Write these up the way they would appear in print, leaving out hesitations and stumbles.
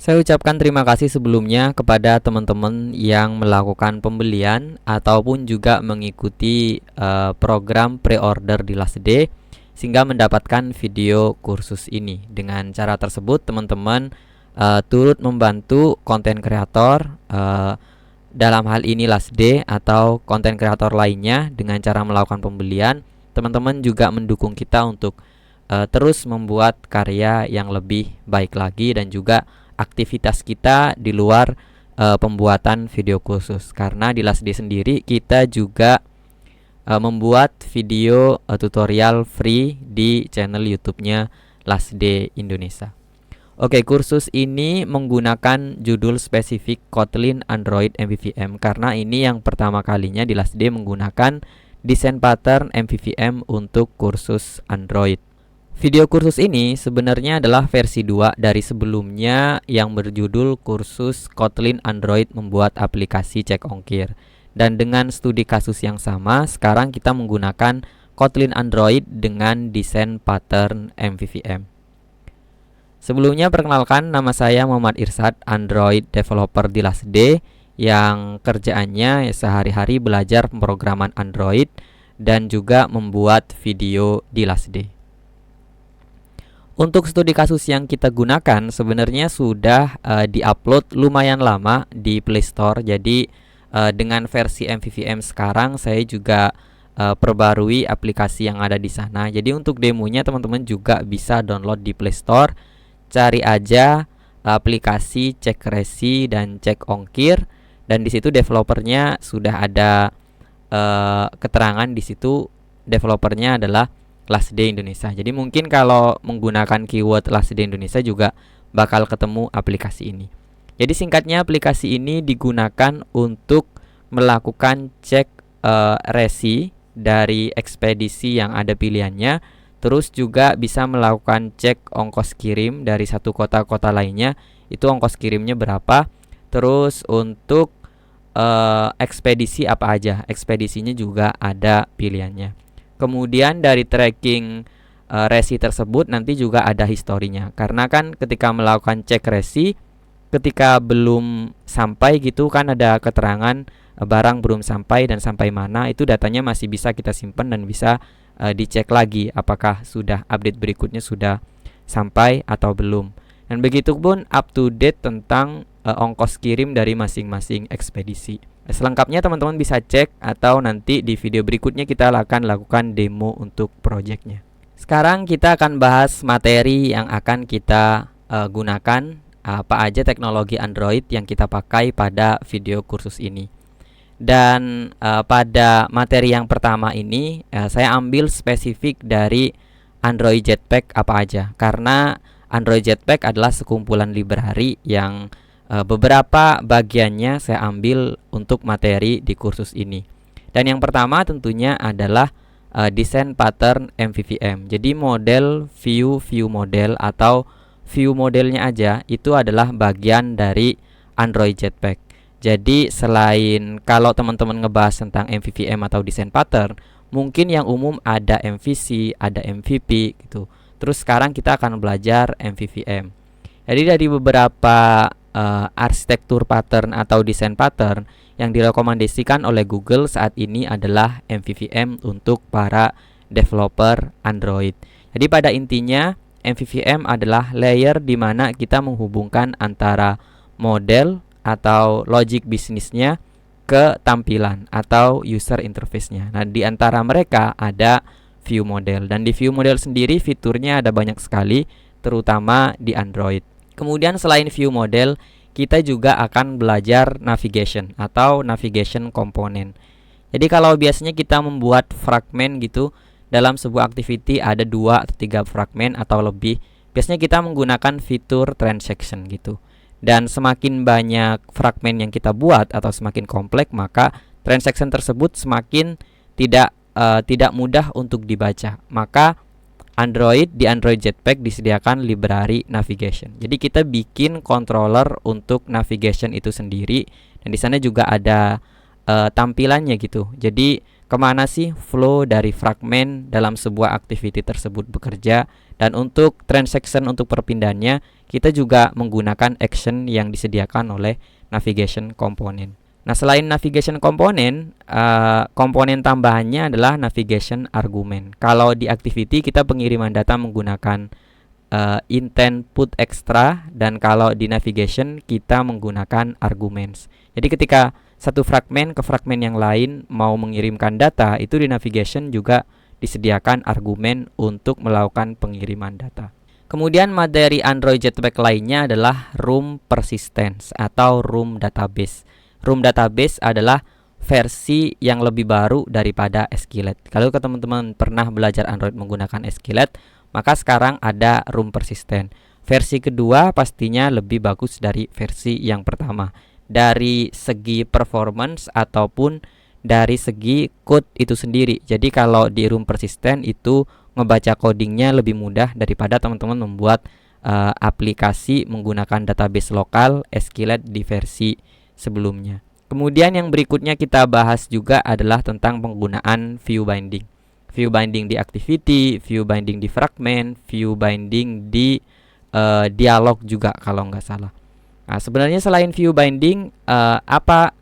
Saya ucapkan terima kasih sebelumnya kepada teman-teman yang melakukan pembelian ataupun juga mengikuti program pre-order di Last Day sehingga mendapatkan video kursus ini. Dengan cara tersebut teman-teman turut membantu konten kreator dalam hal ini Last Day atau konten kreator lainnya dengan cara melakukan pembelian. Teman-teman juga mendukung kita untuk terus membuat karya yang lebih baik lagi dan juga aktivitas kita di luar pembuatan video khusus. Karena di Last Day sendiri kita juga membuat video tutorial free di channel YouTube-nya Last Day Indonesia. Oke, kursus ini menggunakan judul spesifik Kotlin Android MVVM karena ini yang pertama kalinya di Last Day menggunakan desain pattern MVVM untuk kursus Android. Video kursus ini sebenarnya adalah versi 2 dari sebelumnya yang berjudul kursus Kotlin Android membuat aplikasi cek ongkir. Dan dengan studi kasus yang sama, sekarang kita menggunakan Kotlin Android dengan desain pattern MVVM. Sebelumnya perkenalkan, nama saya Muhammad Irsad, Android developer di Last Day yang kerjaannya sehari-hari belajar pemrograman Android dan juga membuat video di Last Day. Untuk studi kasus yang kita gunakan sebenarnya sudah diupload lumayan lama di Play Store. Jadi dengan versi MVVM sekarang saya juga perbarui aplikasi yang ada di sana. Jadi untuk demonya teman-teman juga bisa download di Play Store. Cari aja aplikasi cek resi dan cek ongkir dan di situ developernya sudah ada keterangan di situ developernya adalah Last Day Indonesia. Jadi mungkin kalau menggunakan keyword Last Day Indonesia juga bakal ketemu aplikasi ini. Jadi singkatnya aplikasi ini digunakan untuk melakukan cek resi dari ekspedisi yang ada pilihannya. Terus juga bisa melakukan cek ongkos kirim dari satu kota ke kota lainnya. Itu ongkos kirimnya berapa. Terus untuk ekspedisi apa aja. Ekspedisinya juga ada pilihannya. Kemudian dari tracking resi tersebut nanti juga ada historinya. Karena kan ketika melakukan cek resi, ketika belum sampai gitu kan ada keterangan barang belum sampai dan sampai mana, itu datanya masih bisa kita simpan dan bisa dicek lagi apakah sudah update berikutnya sudah sampai atau belum. Dan begitu pun up to date tentang ongkos kirim dari masing-masing ekspedisi. Selengkapnya teman-teman bisa cek atau nanti di video berikutnya kita akan lakukan demo untuk projectnya. Sekarang kita akan bahas materi yang akan kita gunakan, apa aja teknologi Android yang kita pakai pada video kursus ini. Dan pada materi yang pertama ini saya ambil spesifik dari Android Jetpack apa aja. Karena Android Jetpack adalah sekumpulan library yang beberapa bagiannya saya ambil untuk materi di kursus ini. Dan yang pertama tentunya adalah desain pattern MVVM. Jadi model view model atau view modelnya aja itu adalah bagian dari Android Jetpack. Jadi selain kalau teman-teman ngebahas tentang MVVM atau desain pattern, mungkin yang umum ada MVC, ada MVP gitu. Terus sekarang kita akan belajar MVVM. Jadi dari beberapa arsitektur pattern atau desain pattern yang direkomendasikan oleh Google saat ini adalah MVVM untuk para developer Android. Jadi pada intinya MVVM adalah layer di mana kita menghubungkan antara model atau logic bisnisnya ke tampilan atau user interface-nya. Nah, di antara mereka ada view model dan di view model sendiri fiturnya ada banyak sekali terutama di Android. Kemudian selain view model, kita juga akan belajar navigation atau navigation komponen. Jadi kalau biasanya kita membuat fragmen gitu, dalam sebuah activity ada 2 atau 3 fragmen atau lebih, biasanya kita menggunakan fitur transaction gitu. Dan semakin banyak fragmen yang kita buat atau semakin kompleks, maka transaction tersebut semakin tidak mudah untuk dibaca. Maka di Android Jetpack disediakan library navigation. Jadi kita bikin controller untuk navigation itu sendiri dan di sana juga ada tampilannya gitu. Jadi kemana sih flow dari fragmen dalam sebuah activity tersebut bekerja Dan untuk transaction untuk perpindahannya, kita juga menggunakan action yang disediakan oleh navigation component. Nah, selain navigation component, komponen tambahannya adalah navigation argument. Kalau di activity kita pengiriman data menggunakan intent put extra, dan kalau di navigation kita menggunakan arguments. Jadi ketika satu fragmen ke fragmen yang lain mau mengirimkan data, itu di navigation juga disediakan argumen untuk melakukan pengiriman data. Kemudian materi Android Jetpack lainnya adalah room persistence atau room database. Room database adalah versi yang lebih baru daripada Skillet. Kalau teman-teman pernah belajar Android menggunakan Skillet, maka sekarang ada room persistent. Versi kedua pastinya lebih bagus dari versi yang pertama, dari segi performance ataupun dari segi code itu sendiri. Jadi kalau di room persistent itu ngebaca codingnya lebih mudah daripada teman-teman membuat aplikasi menggunakan database lokal Skillet di versi sebelumnya. Kemudian yang berikutnya kita bahas juga adalah tentang penggunaan view binding. View binding di activity, view binding di fragment, view binding di dialog juga kalau nggak salah. Nah, sebenarnya selain view binding, apa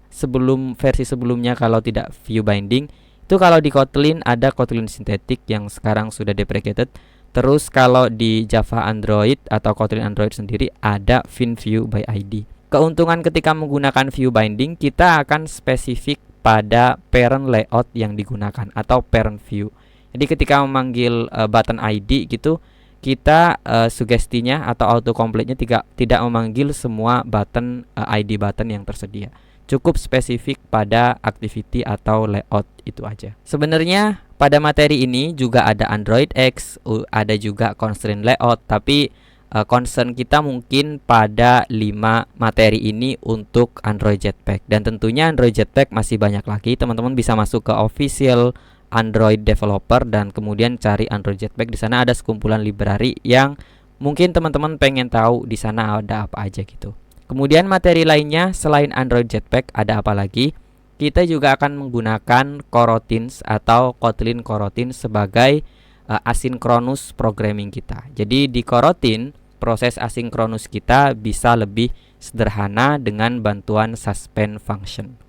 versi sebelumnya kalau tidak view binding? Itu kalau di Kotlin ada Kotlin Synthetic yang sekarang sudah deprecated. Terus kalau di Java Android atau Kotlin Android sendiri ada VinView by ID. Keuntungan ketika menggunakan view binding, kita akan spesifik pada parent layout yang digunakan atau parent view. Jadi ketika memanggil button ID gitu, kita sugestinya atau autocomplete-nya tidak memanggil semua button ID button yang tersedia. Cukup spesifik pada activity atau layout itu aja. Sebenarnya pada materi ini juga ada Android X, ada juga constraint layout, tapi concern kita mungkin pada 5 materi ini untuk Android Jetpack. Dan tentunya Android Jetpack masih banyak lagi. Teman-teman bisa masuk ke official Android developer dan kemudian cari Android Jetpack. Di sana ada sekumpulan library yang mungkin teman-teman pengen tahu di sana ada apa aja gitu. Kemudian materi lainnya selain Android Jetpack ada apa lagi? Kita juga akan menggunakan coroutines atau Kotlin coroutine sebagai asinkronus programming kita. Jadi di coroutine proses asinkronus kita bisa lebih sederhana dengan bantuan suspend function.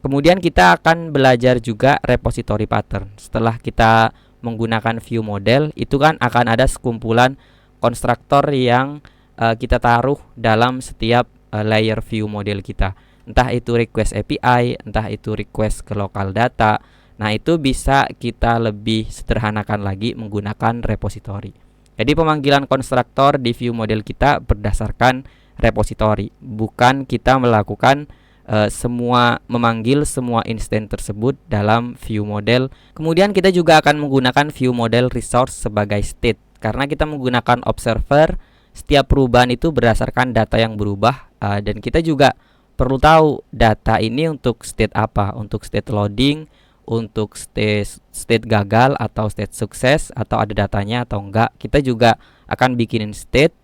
Kemudian kita akan belajar juga repository pattern. Setelah kita menggunakan view model, itu kan akan ada sekumpulan konstruktor yang kita taruh dalam setiap layer view model kita. Entah itu request API, entah itu request ke local data. Nah, itu bisa kita lebih sederhanakan lagi menggunakan repository. Jadi pemanggilan konstruktor di view model kita berdasarkan repository, bukan kita melakukan memanggil semua instance tersebut dalam view model. Kemudian kita juga akan menggunakan view model resource sebagai state. Karena kita menggunakan observer, setiap perubahan itu berdasarkan data yang berubah, dan kita juga perlu tahu data ini untuk state apa, untuk state loading, untuk state gagal atau state sukses, atau ada datanya atau enggak. Kita juga akan bikinin state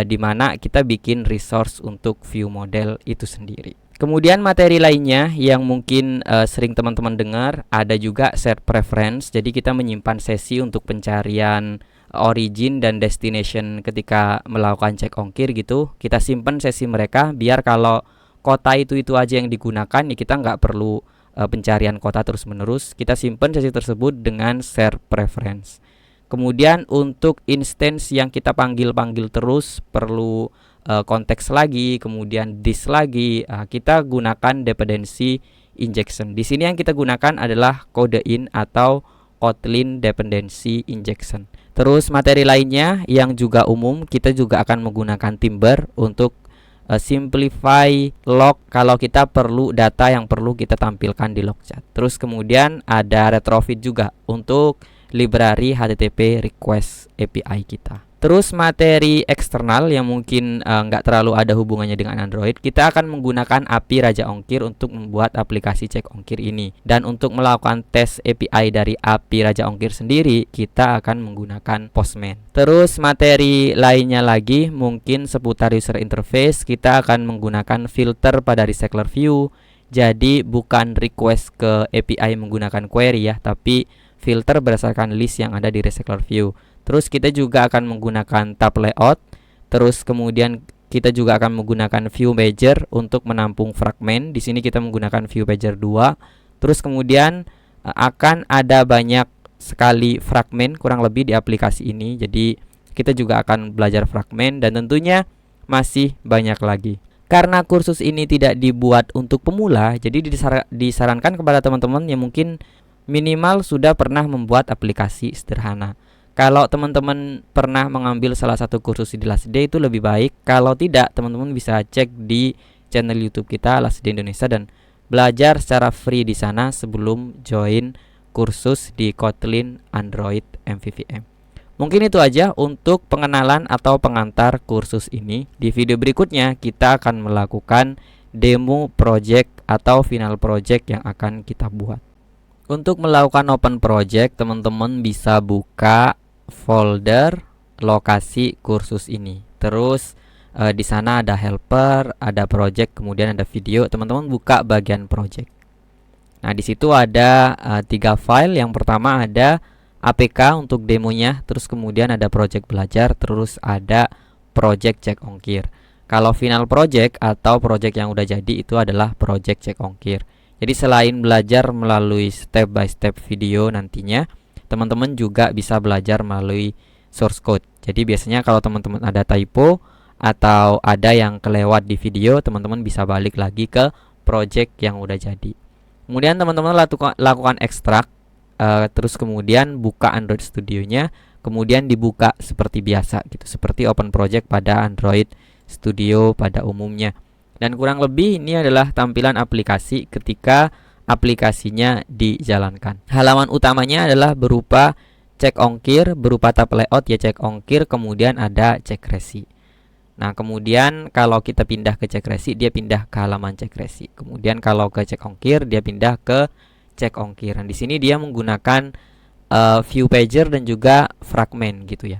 di mana kita bikin resource untuk view model itu sendiri. Kemudian materi lainnya yang mungkin sering teman-teman dengar ada juga set preference. Jadi kita menyimpan sesi untuk pencarian origin dan destination ketika melakukan cek ongkir gitu. Kita simpan sesi mereka biar kalau kota itu aja yang digunakan, ya kita nggak perlu pencarian kota terus-menerus. Kita simpan sesi tersebut dengan share preference. Kemudian untuk instance yang kita panggil-panggil terus perlu konteks lagi, kemudian this lagi, kita gunakan dependency injection. Di sini yang kita gunakan adalah kode in atau Kotlin dependency injection. Terus materi lainnya yang juga umum, kita juga akan menggunakan Timber untuk simplify log kalau kita perlu data yang perlu kita tampilkan di log chat. Terus kemudian ada retrofit juga untuk library HTTP request API kita. Terus materi eksternal yang mungkin nggak terlalu ada hubungannya dengan Android, kita akan menggunakan API Raja Ongkir untuk membuat aplikasi cek ongkir ini. Dan untuk melakukan tes API dari API Raja Ongkir sendiri, kita akan menggunakan Postman. Terus materi lainnya lagi mungkin seputar user interface, kita akan menggunakan filter pada recycler view. Jadi bukan request ke API menggunakan query ya, tapi filter berdasarkan list yang ada di recycler view. Terus kita juga akan menggunakan tab layout. Terus kemudian kita juga akan menggunakan view pager untuk menampung fragmen. Di sini kita menggunakan view pager 2. Terus kemudian akan ada banyak sekali fragmen kurang lebih di aplikasi ini. Jadi kita juga akan belajar fragmen dan tentunya masih banyak lagi. Karena kursus ini tidak dibuat untuk pemula, jadi disarankan kepada teman-teman yang mungkin minimal sudah pernah membuat aplikasi sederhana. Kalau teman-teman pernah mengambil salah satu kursus di LastDay itu lebih baik. Kalau tidak, teman-teman bisa cek di channel YouTube kita LastDay Indonesia dan belajar secara free di sana sebelum join kursus di Kotlin Android MVVM. Mungkin itu aja untuk pengenalan atau pengantar kursus ini. Di video berikutnya kita akan melakukan demo project atau final project yang akan kita buat. Untuk melakukan open project, teman-teman bisa buka folder lokasi kursus ini. Terus di sana ada helper, ada project, kemudian ada video. Teman-teman buka bagian project. Nah, di situ ada 3 file. Yang pertama ada APK untuk demonya, terus kemudian ada project belajar, terus ada project cek ongkir. Kalau final project atau project yang udah jadi itu adalah project cek ongkir. Jadi selain belajar melalui step by step video nantinya, teman-teman juga bisa belajar melalui source code. Jadi biasanya kalau teman-teman ada typo atau ada yang kelewat di video, teman-teman bisa balik lagi ke project yang udah jadi. Kemudian teman-teman lakukan ekstrak. Terus kemudian buka Android Studio-nya, kemudian dibuka seperti biasa gitu, seperti open project pada Android Studio pada umumnya. Dan kurang lebih ini adalah tampilan aplikasi ketika aplikasinya dijalankan. Halaman utamanya adalah berupa cek ongkir, berupa tab layout ya cek ongkir, kemudian ada cek resi. Nah, kemudian kalau kita pindah ke cek resi, dia pindah ke halaman cek resi. Kemudian kalau ke cek ongkir, dia pindah ke cek ongkir. Di sini dia menggunakan view pager dan juga fragmen gitu ya.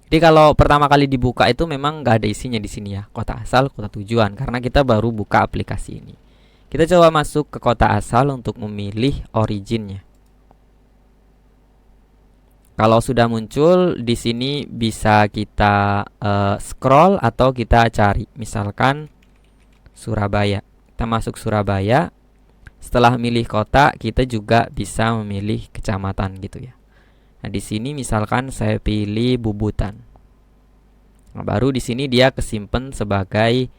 Jadi kalau pertama kali dibuka itu memang nggak ada isinya di sini ya, kota asal, kota tujuan, karena kita baru buka aplikasi ini. Kita coba masuk ke kota asal untuk memilih originnya. Kalau sudah muncul di sini bisa kita scroll atau kita cari, misalkan Surabaya. Kita masuk Surabaya. Setelah memilih kota, kita juga bisa memilih kecamatan gitu ya. Nah, di sini misalkan saya pilih Bubutan. Nah, baru di sini dia kesimpan sebagai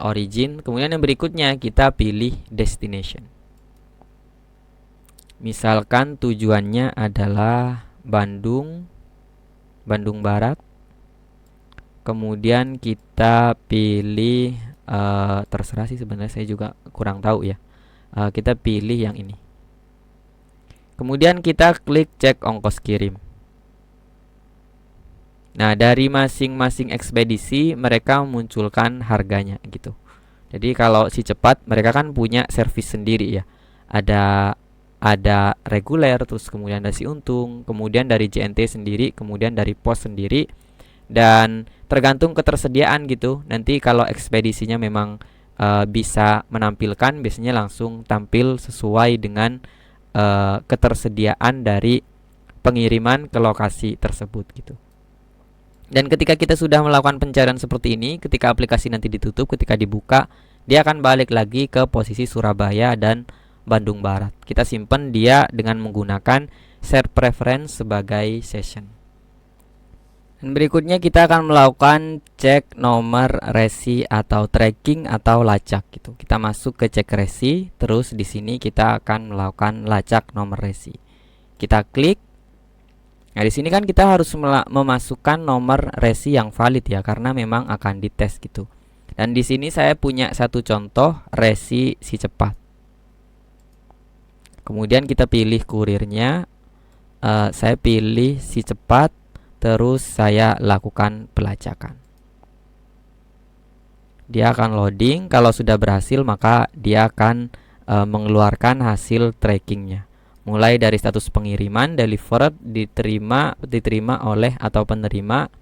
origin. Kemudian yang berikutnya kita pilih destination. Misalkan tujuannya adalah Bandung Barat. Kemudian kita pilih terserah sih sebenarnya, saya juga kurang tahu ya. Kita pilih yang ini. Kemudian kita klik cek ongkos kirim. Nah, dari masing-masing ekspedisi mereka memunculkan harganya gitu. Jadi kalau si cepat mereka kan punya servis sendiri ya. Ada reguler, terus kemudian ada si untung, kemudian dari JNT sendiri, kemudian dari pos sendiri, dan tergantung ketersediaan gitu. Nanti kalau ekspedisinya memang bisa menampilkan, biasanya langsung tampil sesuai dengan ketersediaan dari pengiriman ke lokasi tersebut gitu. Dan ketika kita sudah melakukan pencarian seperti ini, ketika aplikasi nanti ditutup, ketika dibuka, dia akan balik lagi ke posisi Surabaya dan Bandung Barat. Kita simpan dia dengan menggunakan share preference sebagai session. Dan berikutnya kita akan melakukan cek nomor resi atau tracking atau lacak gitu. Kita masuk ke cek resi, terus di sini kita akan melakukan lacak nomor resi. Kita klik. Nah, di sini kan kita harus memasukkan nomor resi yang valid ya, karena memang akan dites gitu. Dan di sini saya punya satu contoh resi si cepat. Kemudian kita pilih kurirnya. Saya pilih si cepat. Terus saya lakukan pelacakan. Dia akan loading. Kalau sudah berhasil maka dia akan mengeluarkan hasil trackingnya. Mulai dari status pengiriman, delivered, diterima oleh atau penerima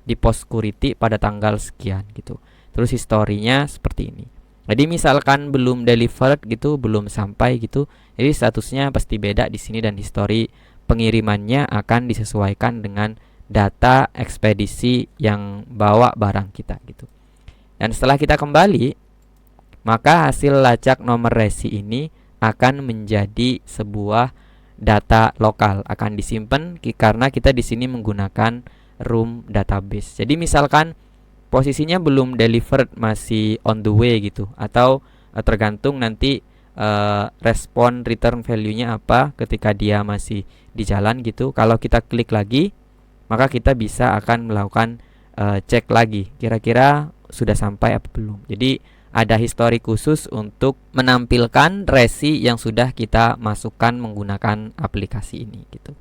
di pos security pada tanggal sekian gitu. Terus historinya seperti ini. Jadi misalkan belum delivered gitu, belum sampai gitu, jadi statusnya pasti beda di sini dan histori pengirimannya akan disesuaikan dengan data ekspedisi yang bawa barang kita gitu. Dan setelah kita kembali, maka hasil lacak nomor resi ini akan menjadi sebuah data lokal, akan disimpan karena kita di sini menggunakan room database. Jadi misalkan posisinya belum delivered, masih on the way gitu, atau tergantung nanti respon return value-nya apa ketika dia masih di jalan gitu. Kalau kita klik lagi, maka kita bisa akan melakukan cek lagi kira-kira sudah sampai apa belum. Jadi ada histori khusus untuk menampilkan resi yang sudah kita masukkan menggunakan aplikasi ini gitu.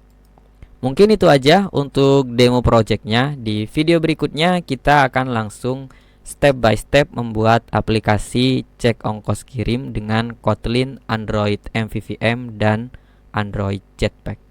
Mungkin itu aja untuk demo projectnya. Di video berikutnya kita akan langsung step by step membuat aplikasi cek ongkos kirim dengan Kotlin, Android MVVM, dan Android Jetpack.